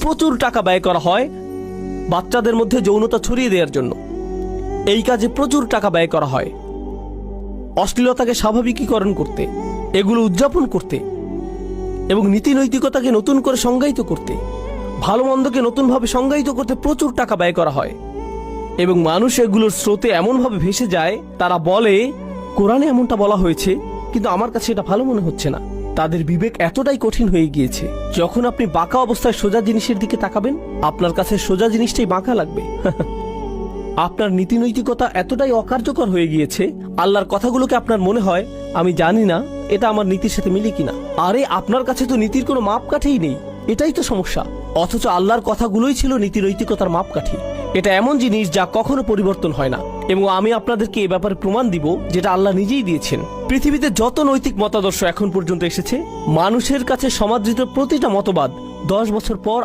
প্রচুর টাকা ব্যয় করা হয় বাচ্চাদের মধ্যে যৌনতা ছড়িয়ে দেওয়ার জন্য। এই কাজে প্রচুর টাকা ব্যয় করা হয় অশ্লীলতাকে স্বাভাবিকীকরণ করতে, এগুলো উদযাপন করতে এবং নীতি নৈতিকতাকে নতুন করে সংজ্ঞায়িত করতে, ভালো মন্দকে নতুনভাবে সংজ্ঞায়িত করতে প্রচুর টাকা ব্যয় করা হয়। এবং মানুষ এগুলোর স্রোতে এমনভাবে ভেসে যায়, তারা বলে কোরআনে এমনটা বলা হয়েছে, কিন্তু আমার কাছে এটা ভালো মনে হচ্ছে না। তাদের বিবেক এতটাই কঠিন হয়ে গিয়েছে, যখন আপনি বাঁকা অবস্থায় সোজা জিনিসের দিকে তাকাবেন, আপনার কাছে সোজা জিনিসটাই বাঁকা লাগবে। আপনার নীতি নৈতিকতা এতটাই অকার্যকর হয়ে গিয়েছে, আল্লাহর কথাগুলোকে আপনার মনে হয় আমি জানি না এটা আমার নীতির সাথে মিলে কিনা। আরে আপনার কাছে তো নীতির কোনো মাপকাঠিই নেই, এটাই তো সমস্যা। অথচ আল্লাহর কথাগুলোই ছিল নীতি নৈতিকতার মাপকাঠি। এটা এমন জিনিস যা কখনো পরিবর্তন হয় না, এবং আমি আপনাদেরকে এ ব্যাপারে প্রমাণ দিব যেটা আল্লাহ নিজেই দিয়েছেন। পৃথিবীতে যত নৈতিক মতাদর্শ এখন পর্যন্ত এসেছে, মানুষের কাছে সমাদৃত প্রতিটা মতবাদ 10 বছর পর